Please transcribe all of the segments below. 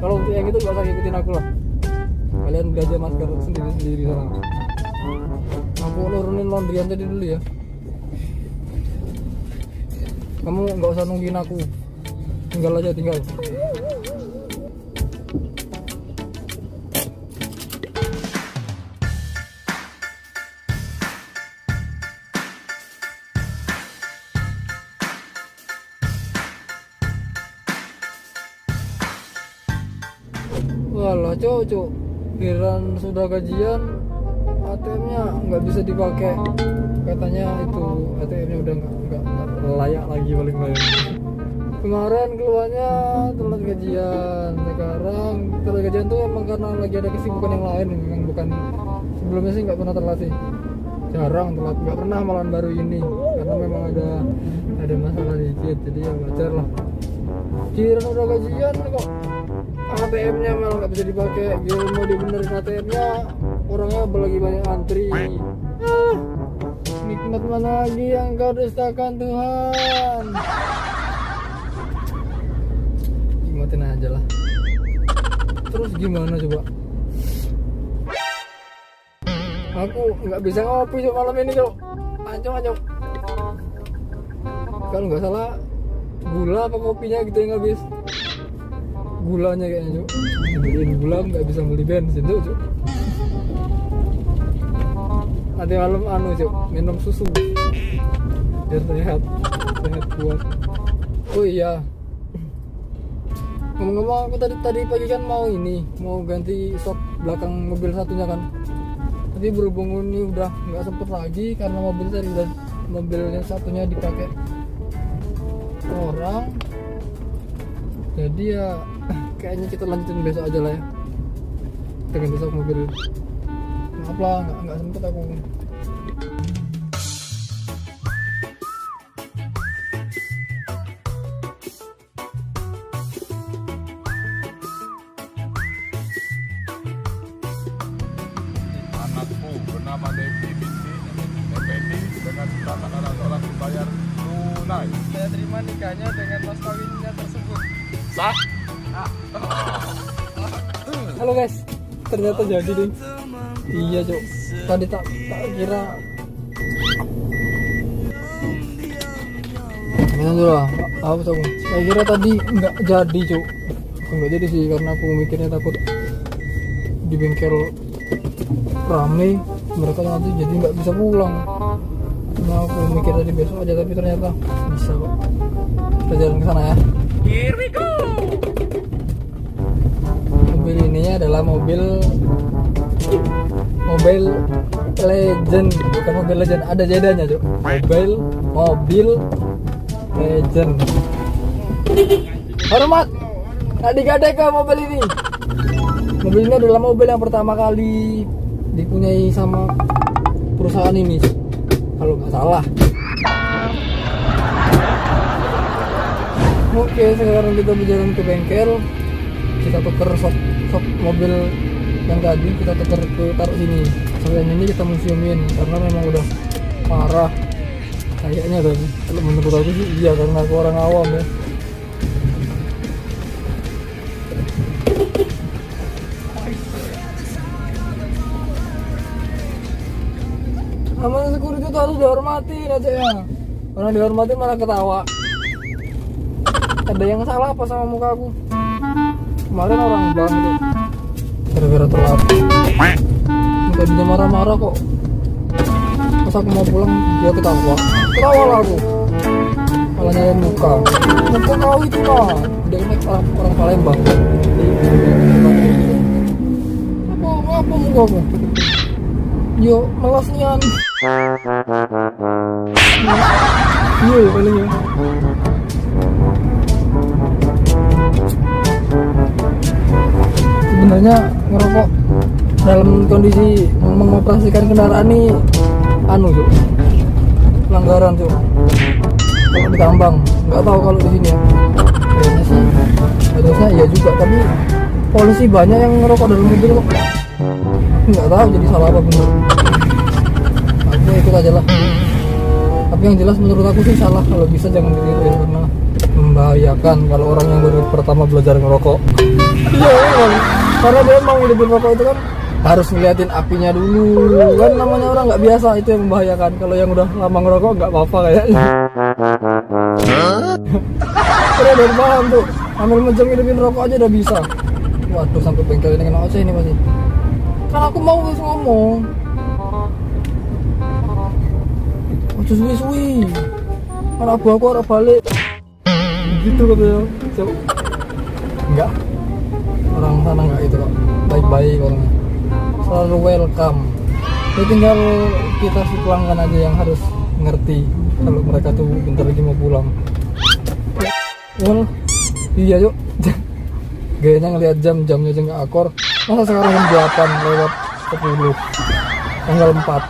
Kalau untuk yang itu gak usah ngikutin aku lah, kalian beli aja masker sendiri sana. Aku nurunin laundryan tadi dulu ya, kamu nggak usah nungguin aku, tinggal. Walah cowok, giliran sudah gajian ATM-nya nggak bisa dipakai, katanya itu ATM-nya udah nggak layak lagi paling banyak. Kemarin keluarnya telat gajian, sekarang telat gajian tuh emang karena lagi ada kesibukan yang lain, memang bukan sebelumnya sih nggak pernah telat sih, jarang telat, nggak pernah malam baru ini karena memang ada masalah dikit, jadi ya wajar lah. Giliran udah gajian kok ATM-nya malah nggak bisa dipakai, giliran mau dibenerin ATM-nya orangnya lagi banyak antri. Nikmat mana lagi yang kau dustakan Tuhan? Nikmatin aja lah. Terus gimana coba? Aku nggak bisa ngopi cok malam ini cok. Ancok. Kalau nggak salah gula apa kopinya gitu yang habis. Gulanya kayaknya cok. Beliin gula nggak bisa beli bensin cok. Nanti malam cok, minum susu biar sehat kuat. Oh iya, ngomong-ngomong aku tadi pagi kan mau ganti sok belakang mobil satunya kan, tapi berhubung ini udah nggak sempet lagi karena mobilnya satunya dipakai orang, jadi ya kayaknya kita lanjutin besok aja lah ya, kita ganti sok mobil. Maaf lah, nggak sempet aku. Anakku bernama Devi binti Effendi dengan status anak seorang dibayar tunai. Saya terima nikahnya dengan mas kawinnya tersebut. Sah? Halo guys, ternyata jadi deh. Iya cok, tadi tak kira. Gimana tuh lah, apa cok? Saya kira tadi nggak jadi cok. Nggak jadi sih karena aku mikirnya takut di bengkel rame, mereka nanti jadi nggak bisa pulang. Nah aku mikir tadi besok aja, tapi ternyata bisa kok. Kita jalan ke sana ya. Here we go. Mobil ini adalah mobil legend, bukan mobil legend, ada jedanya cok. Mobil legend. Hormat, nggak digadai ke mobil ini. Mobil ini adalah mobil yang pertama kali dipunyai sama perusahaan ini, kalau nggak salah. Oke, sekarang kita berjalan ke bengkel. Kita tuker sok mobil yang tadi, kita tuker ke taruh sini. Soalnya ini kita museumin karena memang udah parah kayaknya, tapi kalau menurut aku sih iya, karena aku orang awam ya. Namanya security itu harus dihormatin aja ya. Orang dihormatin malah ketawa. Ada yang salah apa sama muka aku? Kemarin orang bank itu gara-gara telat. Tadinya marah-marah kok. Pas aku mau pulang dia ketawa lah aku. Malah nyalain muka kau itu mah. Dia ini orang Palembang. Apa muka aku? Yo melasnya. Iya paling ya. Sebenarnya ngerokok dalam kondisi mengoperasikan kendaraan ini cuk, pelanggaran cuk. Kalau di Tambang, nggak tahu kalau di sini ya. Kayaknya sih harusnya iya juga, tapi polisi banyak yang ngerokok dalam mobil kok. Nggak tahu jadi salah apa bener. Aku ikut aja lah. Tapi yang jelas menurut aku sih salah, kalau bisa jangan ditiru ya, karena membahayakan kalau orang yang baru pertama belajar ngerokok. Iya emang, karena dia mau ngidupin rokok itu kan harus ngeliatin apinya dulu kan, namanya orang nggak biasa, itu yang membahayakan. Kalau yang udah lama ngerokok nggak apa-apa kayaknya. Udah paham tuh, ambil menjam ngidupin rokok aja udah bisa. Waduh, sampai bengkel ini kena oceh ini masih. Kan aku mau terus ngomong. Ojo suwi-suwi. Kan aku harus balik. Gitu katanya. Coba. Enggak. Orang sana enggak gitu kok. Baik-baik orangnya. Selalu welcome. Jadi tinggal kita si pelanggan aja yang harus ngerti kalau mereka tuh bentar lagi mau pulang. Well, iya yuk. Gayanya ngeliat jamnya aja nggak akor. Masa sekarang jam 8 lewat 10 tanggal 4.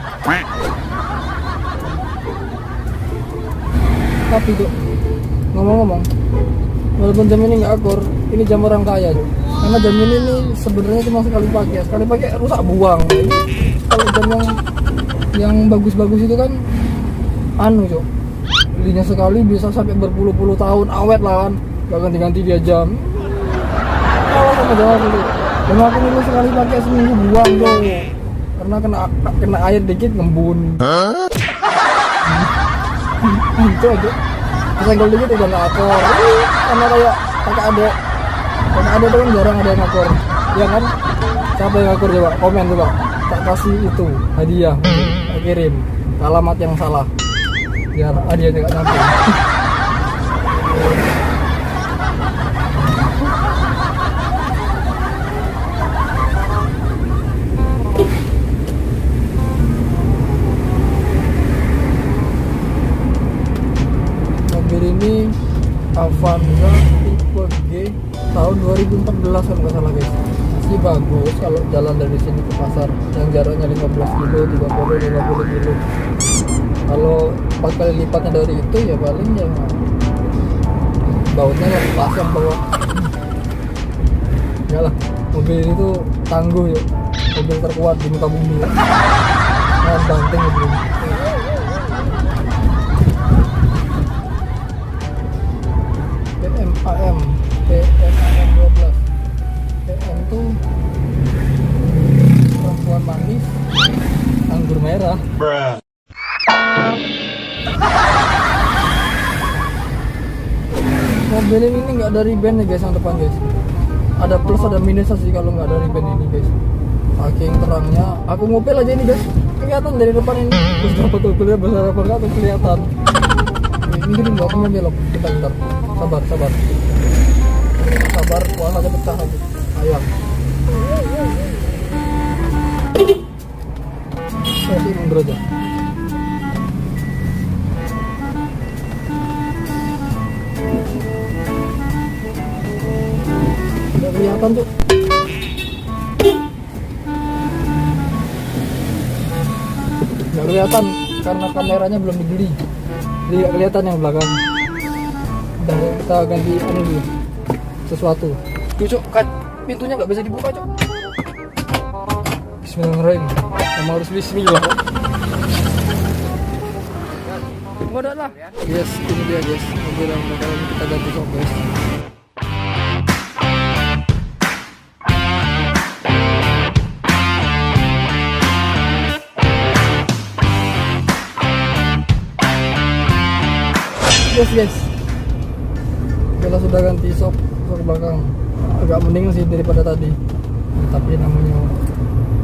Tapi tuh ngomong-ngomong, walaupun jam ini nggak akor, ini jam orang kaya tuh. Karena jam ini nih sebenarnya cuma sekali pakai rusak buang. Kalau jam yang bagus-bagus itu kan anu tuh, belinya sekali bisa sampai berpuluh-puluh tahun awet lah kan, gak ganti-ganti dia jam. Kalau sama jawab itu, dan aku dulu sekali pakai seminggu buang tuh, karena kena air dikit ngembun. Itu aja, kesenggol dikit udah nggak akor. Karena kayak kakak adek tuh kan jarang ada yang akor, ya kan? Siapa yang akor coba? Komen coba. Tak kasih itu hadiah, tak kirim alamat yang salah, biar hadiahnya nggak nyampe. Ini Avanza tipe G tahun 2014 kalau nggak salah guys. Masih bagus kalau jalan dari sini ke pasar yang jaraknya 15 kilo, 30, 50 kilo. Kalau 4 kali lipatnya dari itu ya paling ya bautnya lepas yang bawa. Enggak lah, mobil itu tangguh ya, mobil terkuat di muka bumi ya. Nah, banting ya belum. PMAM 12. PM tuh perempuan manis, anggur merah. Mobil ini nggak ada riben ya guys yang depan guys. Ada plus ada minus sih kalau nggak ada riben ini guys. Saking terangnya, aku ngopel aja ini guys, kelihatan dari depan ini. Terus dapat tuh kuliah besar apa enggak tuh kelihatan. Ini dulu aku mau belok, bentar. Sabar, puasa aja pecah lagi. Ayam. Masih mundur aja. Udah kelihatan tuh. Nggak kelihatan karena kameranya belum dibeli. Jadi nggak kelihatan yang belakang. Dan kita ganti anu dulu sesuatu. Tuh kan pintunya nggak bisa dibuka cok. Bismillahirrahmanirrahim. Kamu harus bismillah. Mudah lah. Yes, ini dia guys. Mobil yang bakalan kita ganti kok guys. Yes. Kita sudah ganti sok belakang. Agak mending sih daripada tadi. Tapi namanya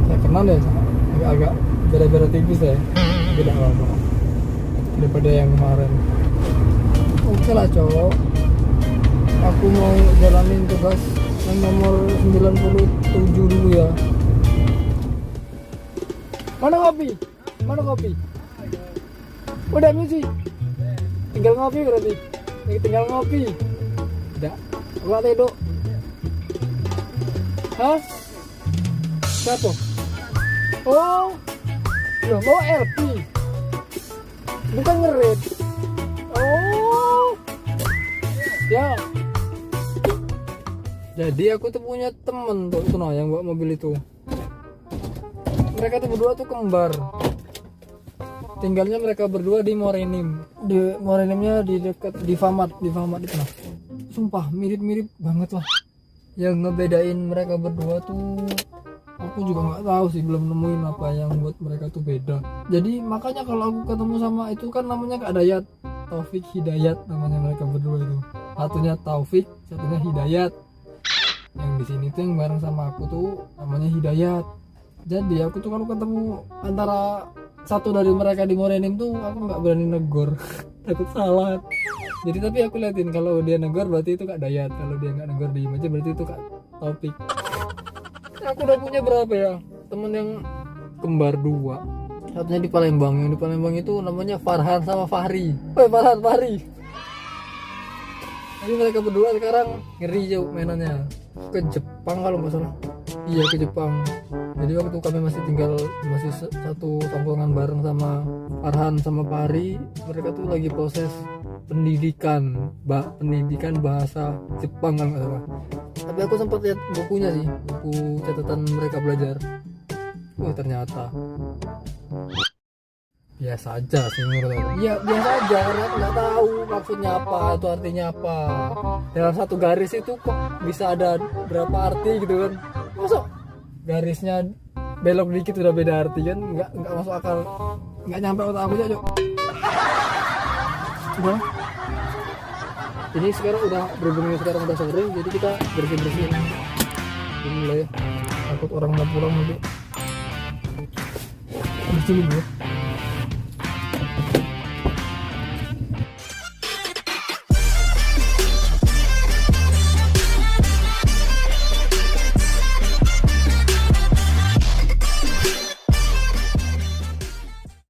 saya kenal deh, agak beda-beda tipis ya. Tidak apa-apa daripada yang kemarin. Oke lah cowok. Aku mau jalanin tugas yang nomor 97 dulu ya. Mana kopi? Udah misi. Tinggal ngopi berarti. Tinggal ngopi. Udah. Keluar Tedo. Hah? Siapa? Oh. Loh, mau LP. Bukan ngerit. Oh. Ya. Jadi aku tuh punya temen tuh yang bawa mobil itu. Mereka tuh berdua tuh kembar. tinggalnya mereka berdua di Morenim. Di Morenimnya di dekat di Famat itu lah. Sumpah mirip-mirip banget lah. Yang ngebedain mereka berdua tuh aku juga nggak tahu sih, belum nemuin apa yang buat mereka tuh beda. Jadi makanya kalau aku ketemu sama itu kan namanya Kak Dayat, Taufik Hidayat namanya mereka berdua itu. Satunya Taufik, satunya Hidayat. Yang di sini tuh yang bareng sama aku tuh namanya Hidayat. Jadi aku tuh kalau ketemu antara satu dari mereka di Morenim tuh aku nggak berani negor, takut salah. Jadi tapi aku liatin kalau dia negor berarti itu Kak Dayat, kalau dia nggak negor diem aja berarti itu Kak Taufik. Aku udah punya berapa ya temen yang kembar 2. Satunya di Palembang, yang di Palembang itu namanya Farhan sama Fahri. Farhan Fahri. Jadi mereka berdua sekarang ngeri jauh mainannya, ke Jepang kalau nggak salah. Iya ke Jepang. Jadi waktu kami masih satu tongkrongan bareng sama Farhan sama Fahri, mereka tuh lagi proses pendidikan bahasa Jepang kalau nggak salah. Tapi aku sempat lihat bukunya sih, buku catatan mereka belajar. Wah ternyata biasa aja sih menurut aku. Iya biasa aja karena aku nggak tahu maksudnya apa, itu artinya apa. Dalam satu garis itu kok bisa ada berapa arti gitu kan? Masuk garisnya belok dikit udah beda arti kan? Nggak masuk akal, nggak nyampe otak aku aja. Udah. Ini sekarang udah berhubung sekarang udah sore, jadi kita bersih ini lah ya. Takut orang mau pulang nanti. Bersih dulu.